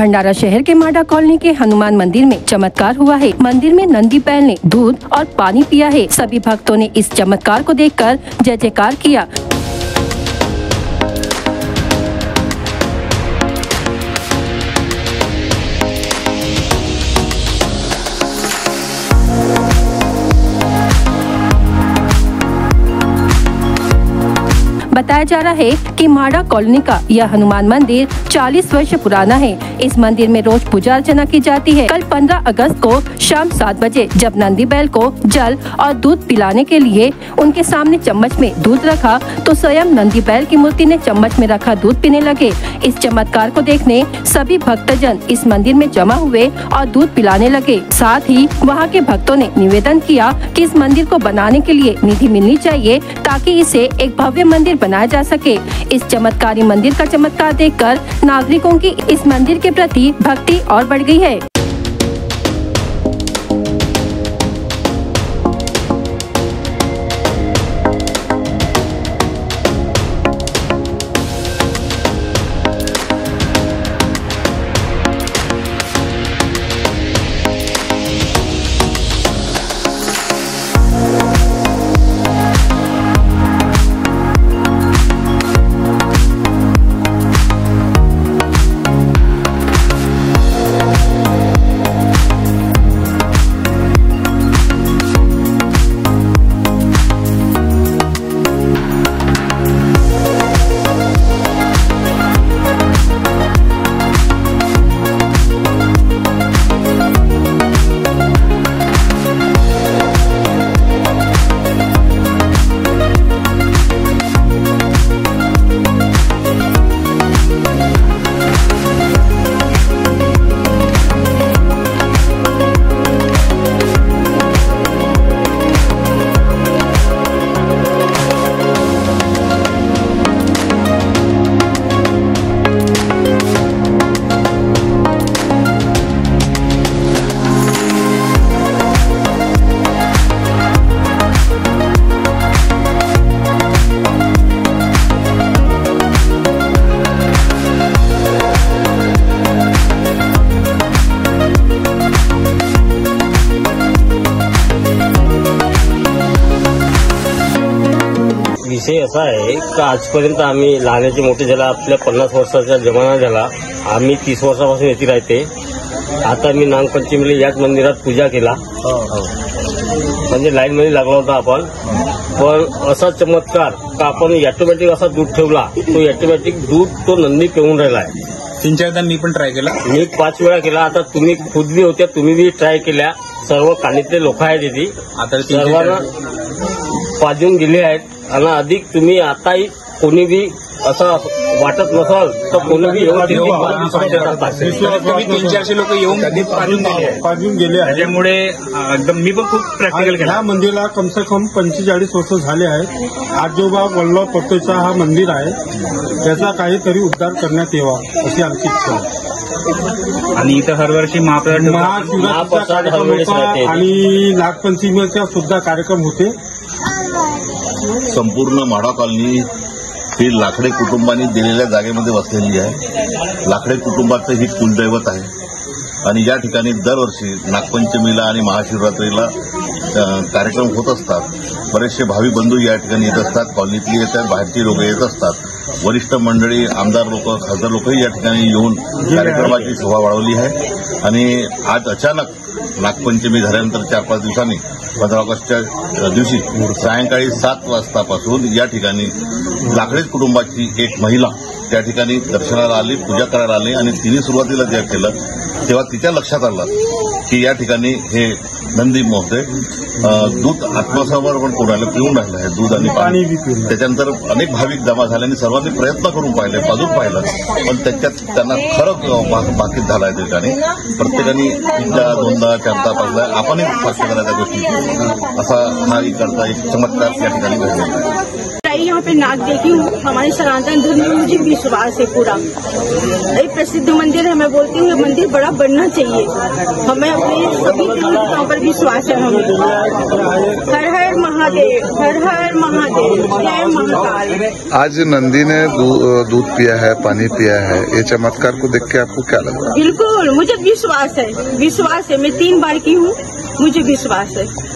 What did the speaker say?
भंडारा शहर के माडा कॉलोनी के हनुमान मंदिर में चमत्कार हुआ है। मंदिर में नंदी बैल ने दूध और पानी पिया है। सभी भक्तों ने इस चमत्कार को देखकर जय जयकार किया। बताया जा रहा है कि माडा कॉलोनी का यह हनुमान मंदिर 40 वर्ष पुराना है। इस मंदिर में रोज पूजा अर्चना की जाती है। कल 15 अगस्त को शाम 7 बजे जब नंदी बैल को जल और दूध पिलाने के लिए उनके सामने चम्मच में दूध रखा तो स्वयं नंदी बैल की मूर्ति ने चम्मच में रखा दूध पीने लगे। इस चमत्कार को देखने सभी भक्तजन इस मंदिर में जमा हुए और दूध पिलाने लगे। साथ ही वहाँ के भक्तों ने निवेदन किया कि इस मंदिर को बनाने के लिए निधि मिलनी चाहिए ताकि इसे एक भव्य मंदिर बनाया जा सके। इस चमत्कारी मंदिर का चमत्कार देखकर नागरिकों की इस मंदिर के प्रति भक्ति और बढ़ गई है। विषय असा आहे की आजपर्यंत आम्ही लहानाचे मोठे झाला आपल्या 50 वर्षाचा जमाना झाला। आम्ही 30 वर्षापासून येथे राहते। आता मी नागपंचमीला याच मंदिरात पूजा केला म्हणजे लाईन मध्ये लागला होता आपण। पण असा चमत्कार का आपण ऑटोमॅटिक असा दूध ठेवला तो ऑटोमॅटिक दूध तो नंदी पिऊन राहिला आहे। 3-4दा मी पण ट्राय केला। मी 5 वेळा केला। आता तुम्ही खुद बी होत्या तुम्ही बी ट्राय केल्या। सर्व कानीतले लोक आहेत इथे आता सर्वांना पाजून दिले आहेत आणि अधिक तुम्ही आताही कोणी बी असं वाटत नसाल तर कोणी बी येऊन 300-400 लोक येऊन पाजून गेले आहे। त्यामुळे एकदम मी पण खूप प्रॅक्टिकल केला। या मंदिराला कम से कम 45 वर्ष झाले आहेत। आजोबा वल्लभ पटेचा हा मंदिर आहे, त्याचा काहीतरी उद्धार करण्यात यावा अशी आमची इच्छा आहे। आणि इथं हरवर्षी महाशिवरात्रीचा कार्यक्रम होता आणि नागपंचमीचा सुद्धा कार्यक्रम होते। संपूर्ण माडा कॉलनी ही लाकडे कुटुंबांनी दिलेल्या जागेमध्ये वसलेली आहे। लाकडे कुटुंबाचं ही कुलदैवत आहे आणि या ठिकाणी दरवर्षी नागपंचमीला आणि महाशिवरात्रीला कार्यक्रम होत असतात। बरेचसे भावी बंधू या ठिकाणी येत असतात, कॉलनीतली येतात, बाहेरची लोक येत असतात। वरिष्ठ मंडळी, आमदार लोक, खासदार लोकही या ठिकाणी येऊन कार्यक्रमाची शोभा वाढवली आहे। आणि आज अचानक नागपंचमी झाल्यानंतर 4-5 दिवसांनी 15 ऑगस्टच्या दिवशी सायंकाळी 7 वाजतापासून या ठिकाणी लाकडेच कुटुंबाची एक महिला त्या ठिकाणी दर्शनाला आली, पूजा करायला आली आणि तिने सुरुवातीला जे केलं तेव्हा तिच्या लक्षात आलं की या ठिकाणी हे नंदी महोदय दूध आत्मसमर्पण कोणाला पिऊन राहिलं आहे, दूध आणि पाणी। त्याच्यानंतर अनेक भाविक जमा झाले आणि सर्वांनी प्रयत्न करून पाहिले, पाजून पाहिलं, पण त्याच्यात त्यांना खरं बाकीत झाला आहे। त्या ठिकाणी प्रत्येकाने 1दा, 2दा, 4दा, 5दा आपणही साक्ष करायच्या गोष्टी असा हा इकडचा एक चमत्कार या ठिकाणी घडलेला आहे। आई यहाँ पे नाग देखी हूँ। हमारे सनातन धर्म में मुझे विश्वास है पूरा। एक प्रसिद्ध मंदिर है, मैं बोलती हूँ ये मंदिर बड़ा बनना चाहिए। हमें अपने सभी देवताओं पर विश्वास है। हमें हर हर महादेव, हर हर महादेव, जय महाकाल। आज नंदी ने दूध पिया है, पानी पिया है, ये चमत्कार को देख के आपको क्या लगा? बिल्कुल मुझे विश्वास है, विश्वास है। मैं 3 बार की हूँ, मुझे विश्वास है।